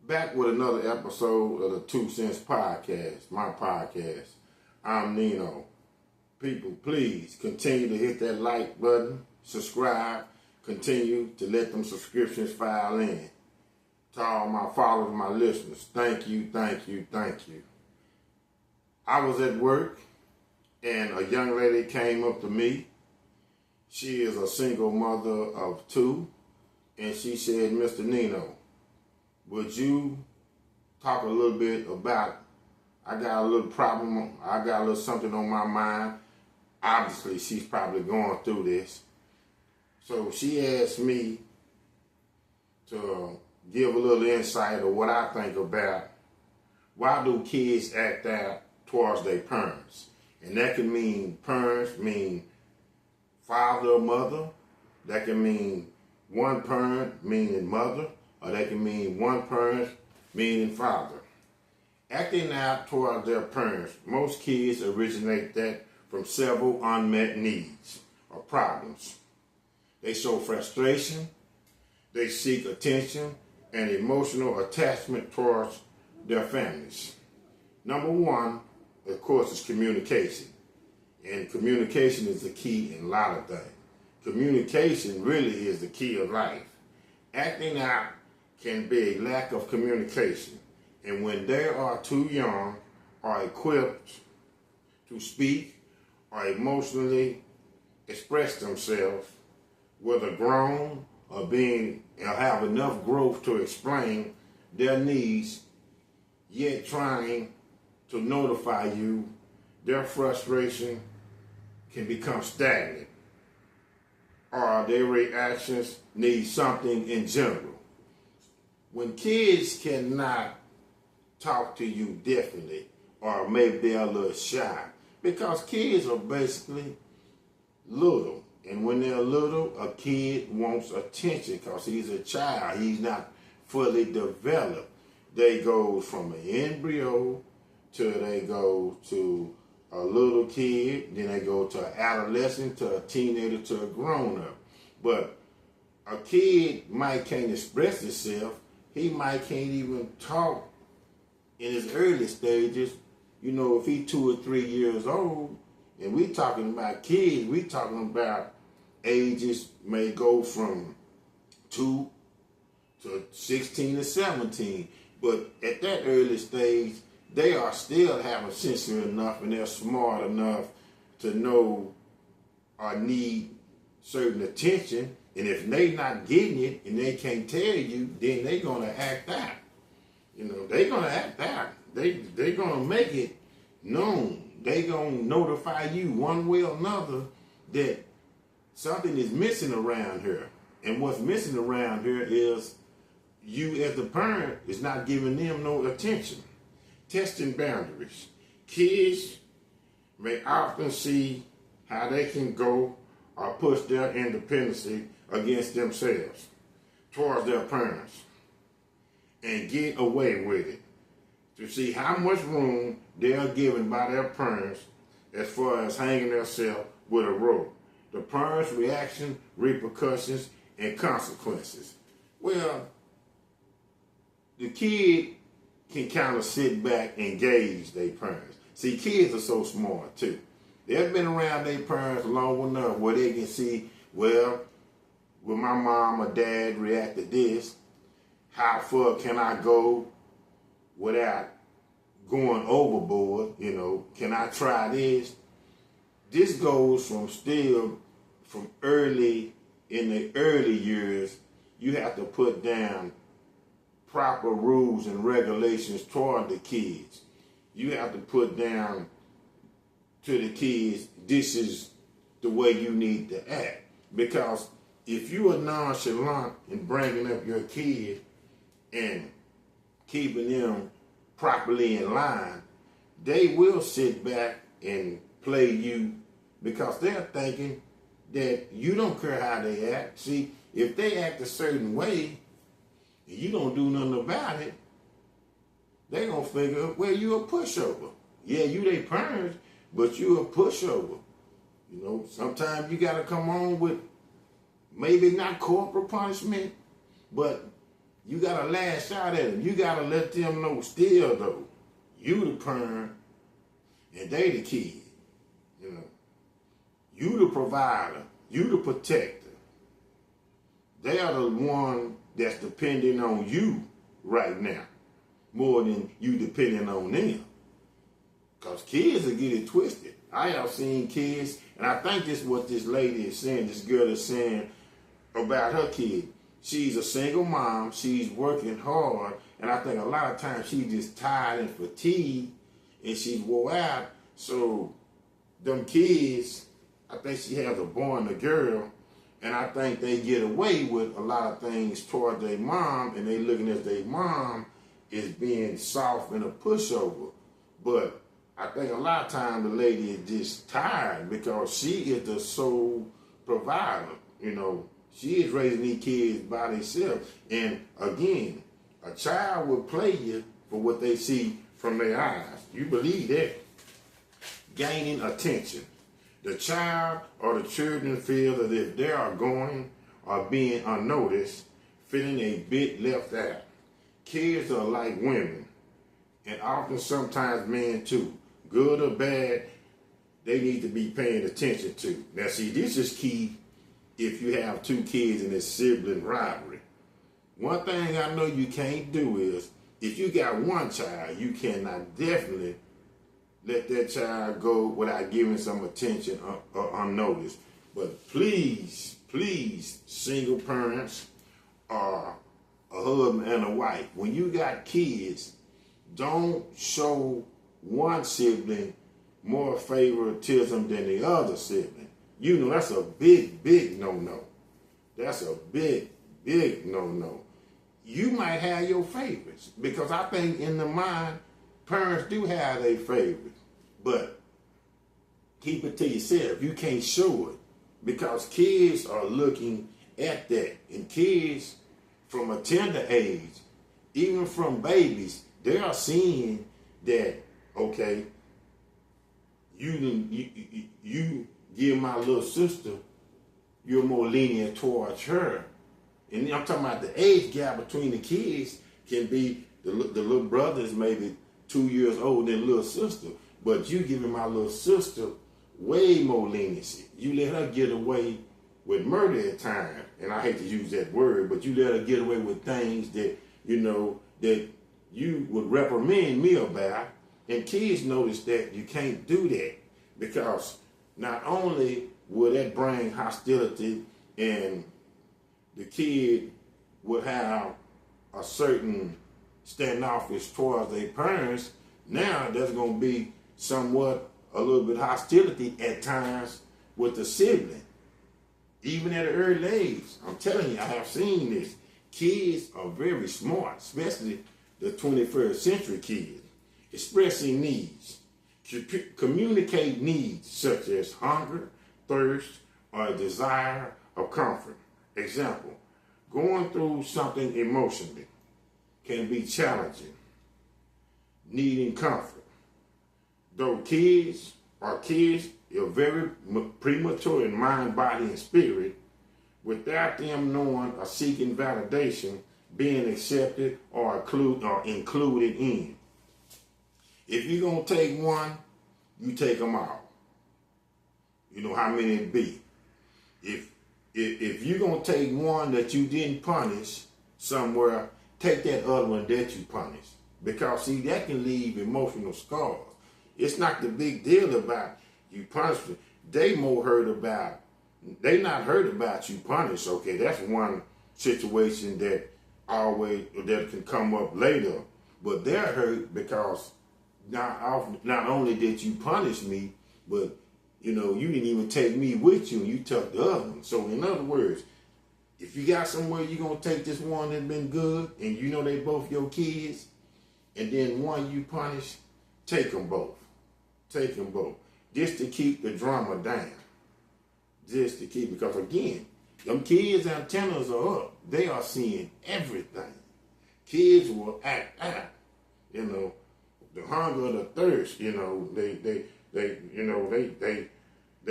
Back with another episode of the 2 Cents Podcast, my podcast. I'm Nino. People, please continue to hit that like button, subscribe, continue to let them subscriptions file in. To all my followers, my listeners, thank you, thank you, thank you. I was at work and a young lady came up to me. She is a single mother of two, and she said, Mr. Nino, would you talk a little bit about, I got a little problem, I got a little something on my mind. Obviously, she's probably going through this. So she asked me to give a little insight of what I think about why do kids act out towards their parents. And that can mean parents, mean father or mother. That can mean one parent, meaning mother. Or they can mean one parent, meaning father. Acting out towards their parents, most kids originate that from several unmet needs or problems. They show frustration, they seek attention, and emotional attachment towards their families. Number one, of course, is communication. And communication is the key in a lot of things. Communication really is the key of life. Acting out can be a lack of communication. And when they are too young or equipped to speak or emotionally express themselves, whether grown or have enough growth to explain their needs, yet trying to notify you, their frustration can become stagnant, or their reactions need something in general. When kids cannot talk to you differently, or maybe they're a little shy, because kids are basically little. And when they're little, a kid wants attention because he's a child. He's not fully developed. They go from an embryo till they go to a little kid, then they go to an adolescent, to a teenager, to a grown-up. But a kid might can't express himself. He might can't even talk in his early stages. You know, if he's 2 or 3 years old, and we talking about kids, we talking about ages may go from 2 to 16 to 17. But at that early stage, they are still having sensory enough and they're smart enough to know or need certain attention. And if they not getting it and they can't tell you, then they gonna act out. You know, they gonna act out. They gonna make it known. They gonna notify you one way or another that something is missing around here. And what's missing around here is you as the parent is not giving them no attention. Testing boundaries. Kids may often see how they can go or push their independency against themselves towards their parents and get away with it, to see how much room they are given by their parents as far as hanging themselves with a rope. The parents' reaction, repercussions, and consequences. Well, the kid can kind of sit back and gauge their parents. See, kids are so smart too. They've been around their parents long enough where they can see, well, will my mom or dad react to this? How far can I go without going overboard? You know, can I try this? This goes from early, in the early years, you have to put down proper rules and regulations toward the kids. You have to put down to the kids, this is the way you need to act. Because if you are nonchalant in bringing up your kid and keeping them properly in line, they will sit back and play you because they're thinking that you don't care how they act. See, if they act a certain way and you don't do nothing about it, they're going to figure, well, you a pushover. Yeah, you their parents, but you a pushover. You know, sometimes you got to come on with maybe not corporal punishment, but You gotta lash out at them. You gotta let them know still though, you the parent and they the kid. You know, you the provider, you the protector. They are the one that's depending on you right now, more than you depending on them. Because kids will get it twisted. I have seen kids, and I think this is what this lady is saying, this girl is saying about her kid. She's a single mom, she's working hard, and I think a lot of times she's just tired and fatigued, and she's wore out. So them kids, I think she has a boy and a girl, and I think they get away with a lot of things toward their mom, and they looking at their mom as being soft and a pushover. But I think a lot of times the lady is just tired because she is the sole provider. You know, she is raising these kids by themselves. And again, a child will play you for what they see from their eyes. You believe that. Gaining attention. The child or the children feel that if they are going or being unnoticed, feeling a bit left out. Kids are like women, and often sometimes men too. Good or bad, they need to be paying attention to. Now see, this is key if you have two kids in this sibling rivalry. One thing I know you can't do is, if you got one child, you cannot definitely let that child go without giving some attention or unnoticed. But please, please, single parents or a husband and a wife, when you got kids, don't show one sibling more favoritism than the other sibling. You know, that's a big, big no-no. That's a big, big no-no. You might have your favorites, because I think in the mind, parents do have their favorites. But keep it to yourself. You can't show it, because kids are looking at that. And kids from a tender age, even from babies, they are seeing that, okay, you give my little sister, you're more lenient towards her. And I'm talking about the age gap between the kids can be, the little brother is maybe 2 years older than little sister, but you giving my little sister way more leniency. You let her get away with murder at times, and I hate to use that word, but you let her get away with things that, you know, that you would reprimand me about. And kids notice that you can't do that, because not only will that bring hostility, and the kid will have a certain standoffish towards their parents, now there's going to be somewhat a little bit hostility at times with the sibling. Even at an early age, I'm telling you, I have seen this. Kids are very smart, especially the 21st century kids, expressing needs, communicate needs such as hunger, thirst, or a desire of comfort. Example, going through something emotionally can be challenging, needing comfort. Though kids are very premature in mind, body, and spirit, without them knowing or seeking validation, being accepted or included in. If you're going to take one, you take them all. You know how many it be. If you're going to take one that you didn't punish somewhere, take that other one that you punished. Because, see, that can leave emotional scars. It's not the big deal about you punishing. They not heard about you punish. Okay, that's one situation that can come up later. But they're hurt because not only did you punish me, but you know, you didn't even take me with you, and you took the other one. So in other words, if you got somewhere you're going to take this one that's been good, and you know they both your kids, and then one you punish, take them both. Take them both. Just to keep the drama down. Just to keep, because again, them kids' antennas are up. They are seeing everything. Kids will act out. You know, the hunger, the thirst, you know, they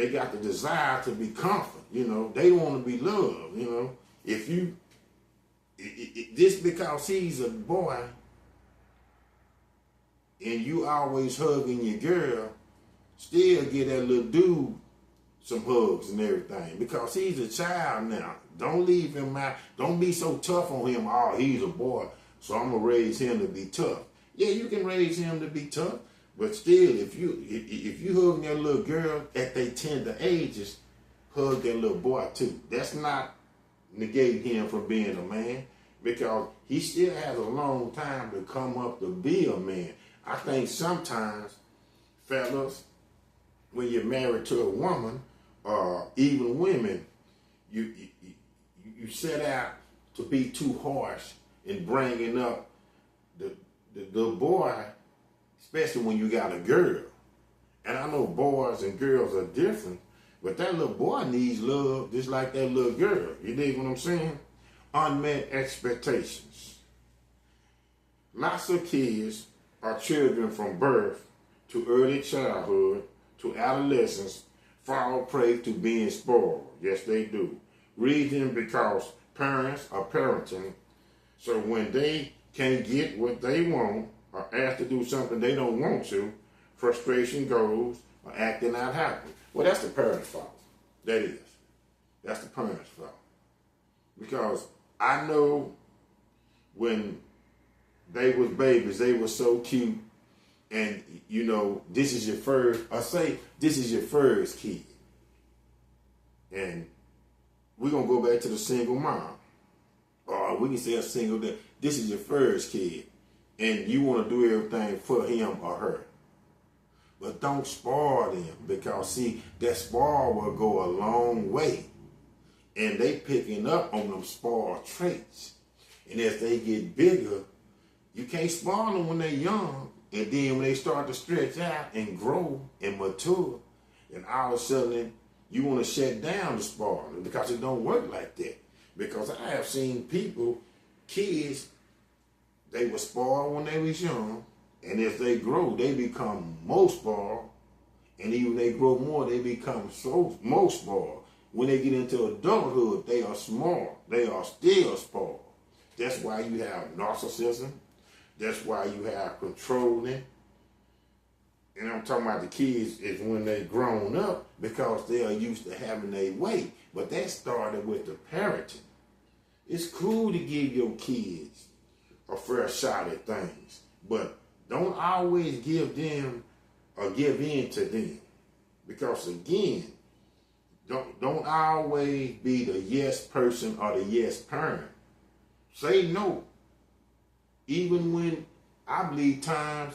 got the desire to be comforted, you know. They want to be loved, you know. If just because he's a boy and you always hugging your girl, still get that little dude some hugs and everything because he's a child now. Don't leave him out. Don't be so tough on him. Oh, he's a boy, so I'm gonna raise him to be tough. Yeah, you can raise him to be tough, but still, if you hugging that little girl at their tender ages, hug that little boy too. That's not negating him from being a man because he still has a long time to come up to be a man. I think sometimes, fellas, when you're married to a woman, or even women, you set out to be too harsh in bringing up the boy, especially when you got a girl. And I know boys and girls are different, but that little boy needs love just like that little girl. You dig what I'm saying? Unmet expectations. Lots of kids are children from birth to early childhood to adolescence fall prey to being spoiled. Yes, they do. Reason because parents are parenting, so when they can't get what they want or asked to do something they don't want to, frustration goes or acting out happy. Well, that's the parents' fault. That is. That's the parents' fault. Because I know when they was babies, they were so cute, and you know, this is your first, or say this is your first kid. And we're going to go back to the single mom. Or we can say a single dad. This is your first kid. And you want to do everything for him or her. But don't spoil them. Because, see, that spoil will go a long way. And they picking up on them spoiled traits. And as they get bigger, you can't spoil them when they're young. And then when they start to stretch out and grow and mature, and all of a sudden you want to shut down the spoiling because it don't work like that. Because I have seen people, kids, they were spoiled when they was young, and as they grow, they become more spoiled, and even they grow more, they become more spoiled. When they get into adulthood, they are small. They are still spoiled. That's why you have narcissism. That's why you have controlling. And I'm talking about the kids is when they grown up because they are used to having their way. But that started with the parenting. It's cool to give your kids a fair shot at things, but don't always give them or give in to them. Because again, don't always be the yes person or the yes parent. Say no. Even when I believe times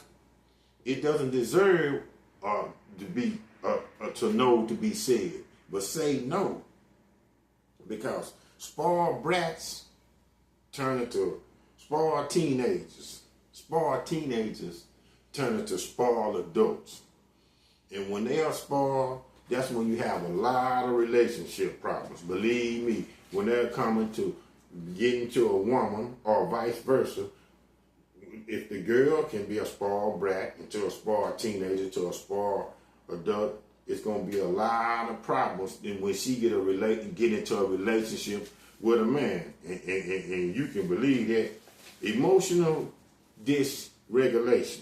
it doesn't deserve to be to know to be said, but say no, because spoiled brats turn into spoiled teenagers. Spoiled teenagers turn into spoiled adults, and when they are spoiled, that's when you have a lot of relationship problems. Believe me, when they're coming to getting to a woman or vice versa. If the girl can be a spoiled brat into a spoiled teenager to a spoiled adult, it's going to be a lot of problems then when she get into a relationship with a man. And you can believe that. Emotional dysregulation.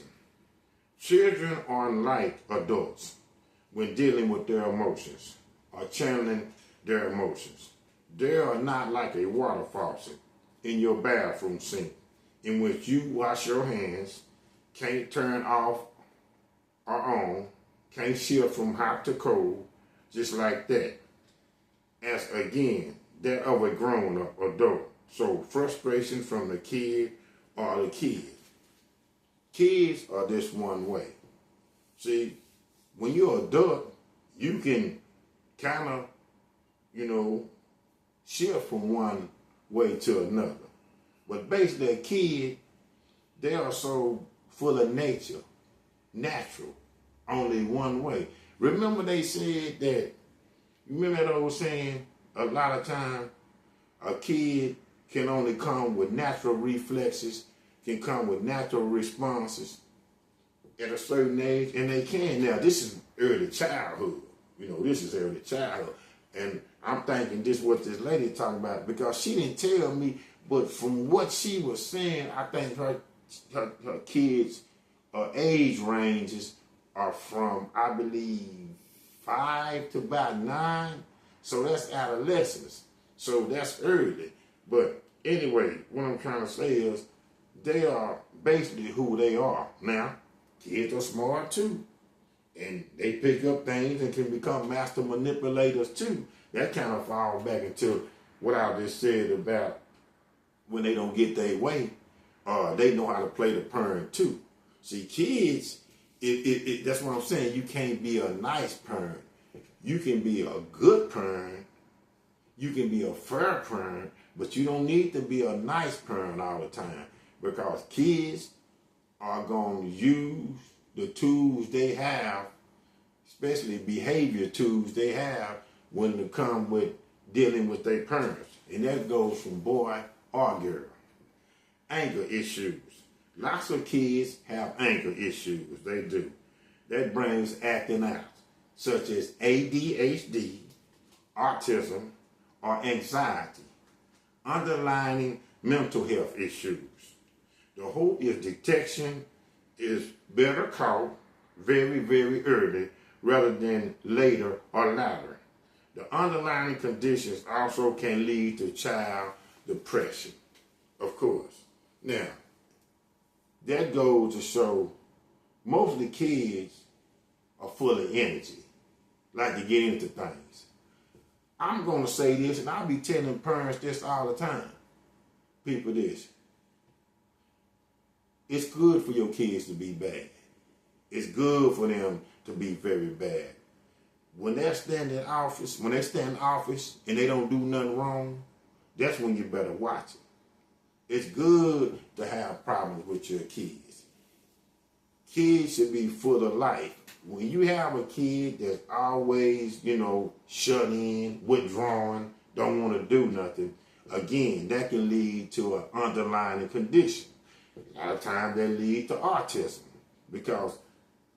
Children are unlike adults when dealing with their emotions or channeling their emotions. They are not like a water faucet in your bathroom sink, in which you wash your hands, can't turn off or on, can't shift from hot to cold, just like that. As again, that of a grown-up adult. So frustration from the kid or the kid. Kids are this one way. See, when you're an adult, you can kind of, shift from one way to another. But basically, a kid, they are so full of nature, natural, only one way. Remember they said that, you remember that old saying, a lot of time, a kid can only come with natural reflexes, can come with natural responses at a certain age, and they can. Now, this is early childhood. This is early childhood. And I'm thinking this is what this lady talking about, because she didn't tell me But from what she was saying, I think her kids' age ranges are from, I believe, 5 to about 9. So that's adolescence. So that's early. But anyway, what I'm trying to say is they are basically who they are. Now, kids are smart too. And they pick up things and can become master manipulators too. That kind of falls back into what I just said about when they don't get their way, they know how to play the parent too. See, kids, that's what I'm saying. You can't be a nice parent. You can be a good parent. You can be a fair parent, but you don't need to be a nice parent all the time, because kids are going to use the tools they have, especially behavior tools they have, when they come with dealing with their parents. And that goes from boy or girl. Anger issues. Lots of kids have anger issues. They do. That brings acting out, such as ADHD, autism, or anxiety. Underlying mental health issues. The hope is detection is better caught very, very early rather than later or later. The underlying conditions also can lead to child depression, of course. Now, that goes to show most of the kids are full of energy, like to get into things. I'm going to say this, and I'll be telling parents this all the time. People, this. It's good for your kids to be bad. It's good for them to be very bad. When they stand in office and they don't do nothing wrong, that's when you better watch it. It's good to have problems with your kids. Kids should be full of life. When you have a kid that's always, shut in, withdrawn, don't want to do nothing, again, that can lead to an underlying condition. A lot of times that lead to autism, because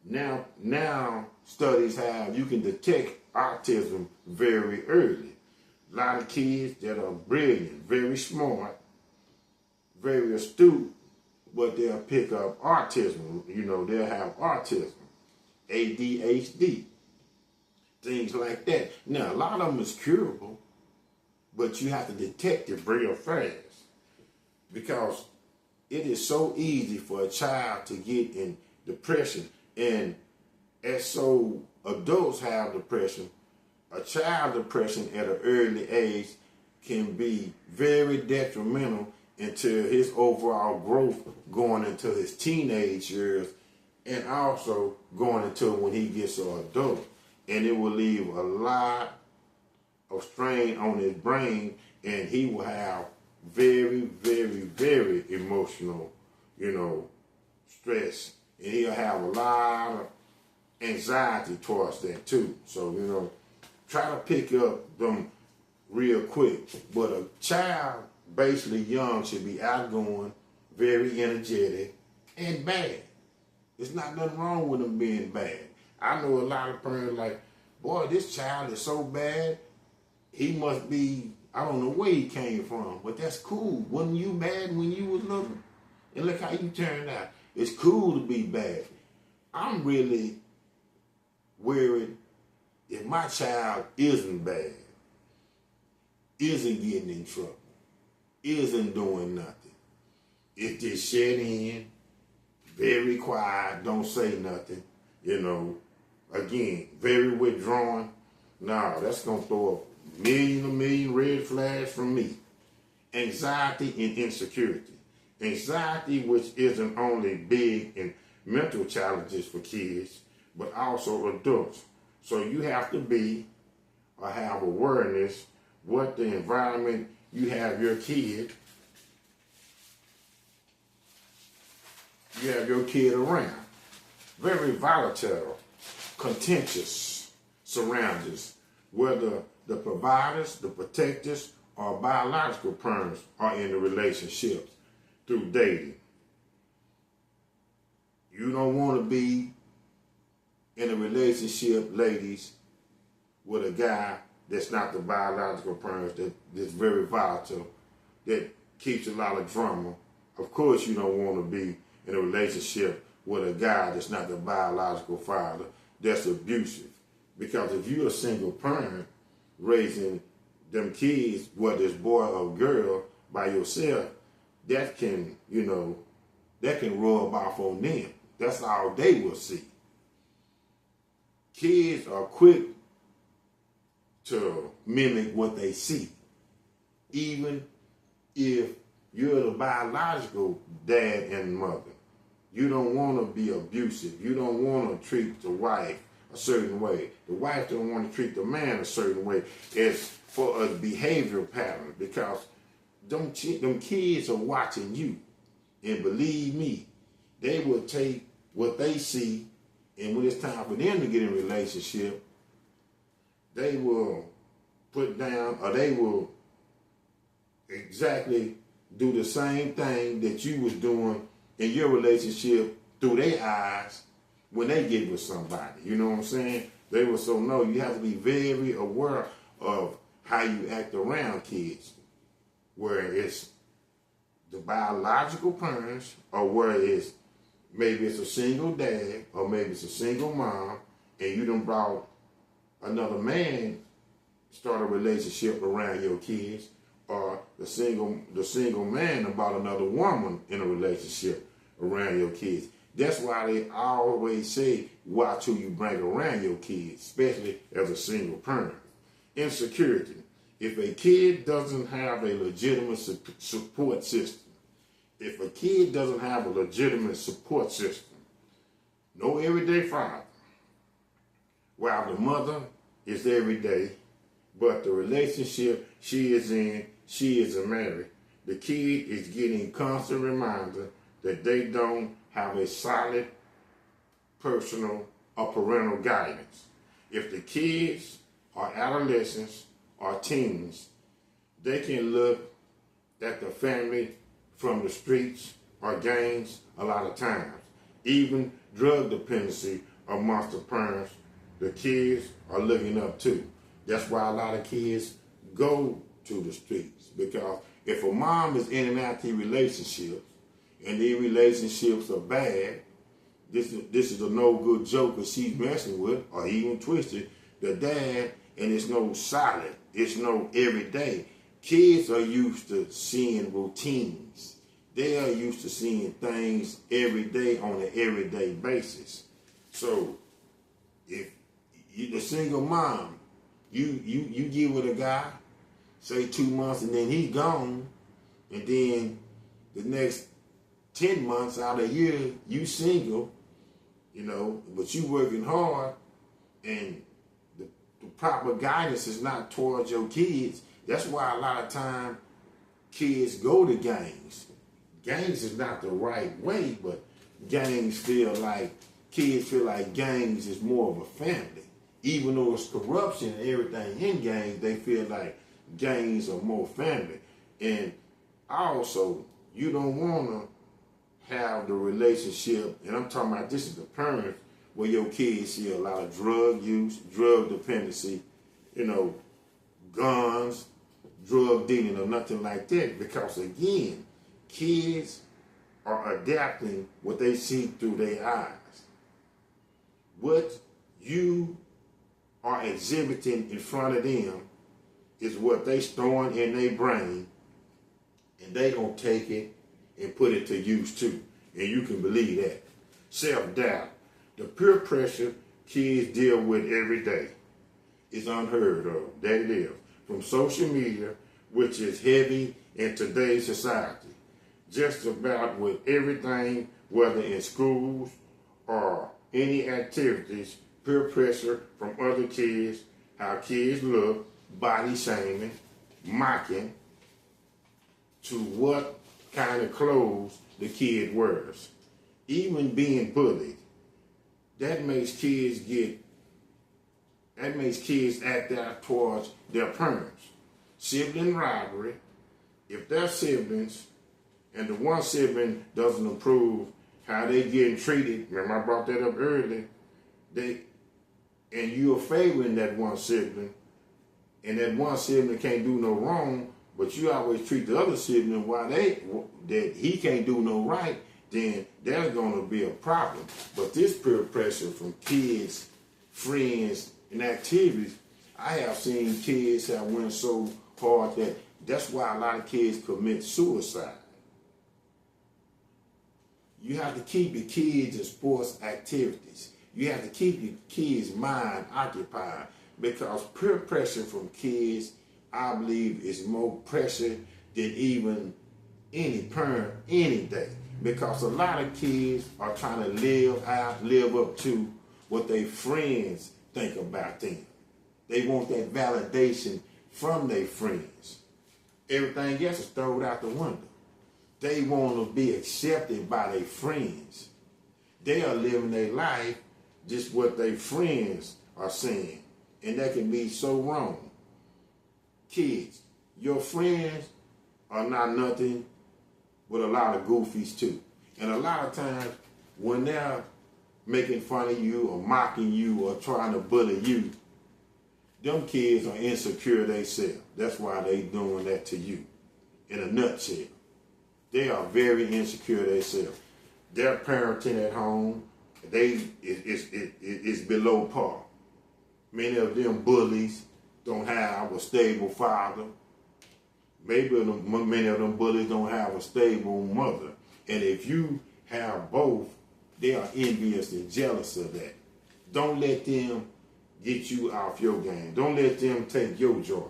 now studies have, you can detect autism very early. A lot of kids that are brilliant, very smart, very astute, but they'll pick up autism. They'll have autism, ADHD, things like that. Now, a lot of them is curable, but you have to detect it real fast, because it is so easy for a child to get in depression. And as so adults have depression, a child depression at an early age can be very detrimental into his overall growth going into his teenage years, and also going into when he gets an adult. And it will leave a lot of strain on his brain, and he will have very, very, very emotional, stress. And he'll have a lot of anxiety towards that too. So, try to pick up them real quick. But a child, basically young, should be outgoing, very energetic, and bad. There's not nothing wrong with them being bad. I know a lot of parents like, boy, this child is so bad, he must be, I don't know where he came from, but that's cool. Wasn't you bad when you was little? And look how you turned out. It's cool to be bad. I'm really worried if my child isn't bad, isn't getting in trouble, isn't doing nothing. It's just shut in, very quiet, don't say nothing, again, very withdrawn. No, that's going to throw a million red flags from me. Anxiety and insecurity. Anxiety, which isn't only big in mental challenges for kids, but also adults. So you have to be or have awareness what the environment you have your kid around. Very volatile, contentious surroundings, whether the providers, the protectors, or biological parents are in the relationships through dating. You don't want to be in a relationship, ladies, with a guy that's not the biological parents, that's very volatile, that keeps a lot of drama. Of course, you don't want to be in a relationship with a guy that's not the biological father, that's abusive. Because if you're a single parent raising them kids, whether it's boy or girl, by yourself, that can, that can rub off on them. That's all they will see. Kids are quick to mimic what they see. Even if you're the biological dad and mother, you don't want to be abusive. You don't want to treat the wife a certain way. The wife don't want to treat the man a certain way. It's for a behavior pattern, because them kids are watching you. And believe me, they will take what they see, and when it's time for them to get in a relationship, they will put down, or they will exactly do the same thing that you was doing in your relationship through their eyes when they get with somebody. You know what I'm saying? They will. So no, you have to be very aware of how you act around kids, where it's the biological parents, or where it's maybe it's a single dad, or maybe it's a single mom, and you done brought another man, start a relationship around your kids, or the single man about another woman in a relationship around your kids. That's why they always say, watch who you bring around your kids, especially as a single parent. Insecurity. If a kid doesn't have a legitimate support system, no everyday father, while the mother is everyday, but the relationship she is married, the kid is getting constant reminder that they don't have a solid personal or parental guidance. If the kids are adolescents or teens, they can look at the family from the streets or gangs a lot of times. Even drug dependency amongst the parents, the kids are looking up to. That's why a lot of kids go to the streets, because if a mom is in and out these relationships, and these relationships are bad, this is a no good joke that she's messing with, or even twisted, the dad, and it's no solid, it's no everyday. Kids are used to seeing routines. They are used to seeing things every day on an everyday basis. So if you're the single mom, you get with a guy, say 2 months, and then he's gone, and then the next 10 months out of the year, you single, but you working hard, and the proper guidance is not towards your kids. That's why a lot of time kids go to gangs. Gangs is not the right way, but kids feel like gangs is more of a family. Even though it's corruption and everything in gangs, they feel like gangs are more family. And also, you don't want to have the relationship, and I'm talking about this is the parents, where your kids see a lot of drug use, drug dependency, guns, drug dealing, or nothing like that. Because again, kids are adapting what they see through their eyes. What you are exhibiting in front of them is what they storing in their brain, and they gonna take it and put it to use too. And you can believe that. Self-doubt. The peer pressure kids deal with every day is unheard of. That it is. From social media, which is heavy in today's society. Just about with everything, whether in schools or any activities, peer pressure from other kids, how kids look, body shaming, mocking, to what kind of clothes the kid wears. Even being bullied. That makes kids act out towards their parents. Sibling rivalry. If they're siblings and the one sibling doesn't approve how they getting treated, remember I brought that up earlier, and you're favoring that one sibling, and that one sibling can't do no wrong, but you always treat the other sibling while that he can't do no right, then there's gonna be a problem. But this peer pressure from kids, friends, and activities, I have seen kids that went so hard that's why a lot of kids commit suicide. You have to keep your kids in sports activities. You have to keep your kids' mind occupied, because peer pressure from kids, I believe, is more pressure than even any parent any day. Because a lot of kids are trying to live up to what their friends think about them. They want that validation from their friends. Everything else is thrown out the window. They want to be accepted by their friends. They are living their life just what their friends are saying. And that can be so wrong. Kids, your friends are not nothing but a lot of goofies too. And a lot of times when they're making fun of you or mocking you or trying to bully you, them kids are insecure themselves. That's why they doing that to you. In a nutshell, they are very insecure themselves. Their parenting at home, it's below par. Many of them bullies don't have a stable father. Many of them bullies don't have a stable mother. And if you have both, they are envious and jealous of that. Don't let them get you off your game. Don't let them take your joy.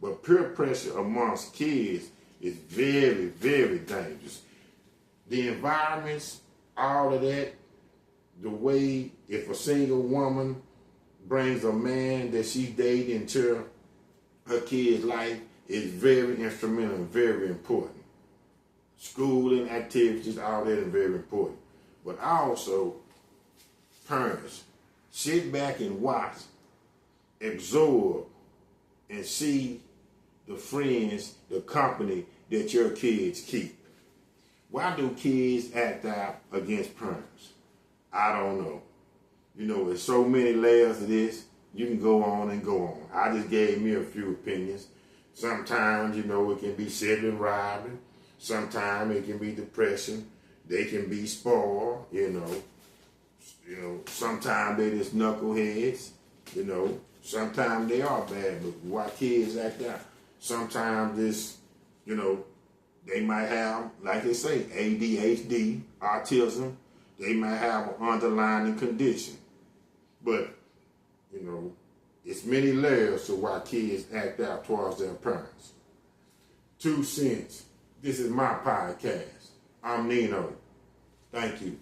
But peer pressure amongst kids is very, very dangerous. The environments, all of that, the way if a single woman brings a man that she's dating into her kid's life is very instrumental and very important. Schooling, activities, all that is very important. But also, parents, sit back and watch, absorb, and see the friends, the company that your kids keep. Why do kids act out against parents? I don't know. You know, there's so many layers to this. You can go on and go on. I just gave me a few opinions. Sometimes, you know, it can be sibling rivalry. Sometimes it can be depression. They can be spoiled, you know. Sometimes they just knuckleheads, you know. Sometimes they are bad, but why kids act out? Sometimes this, you know, they might have, like they say, ADHD, autism. They might have an underlying condition. But, you know, it's many layers to why kids act out towards their parents. 2 cents. This is my podcast. I'm Nino. Thank you.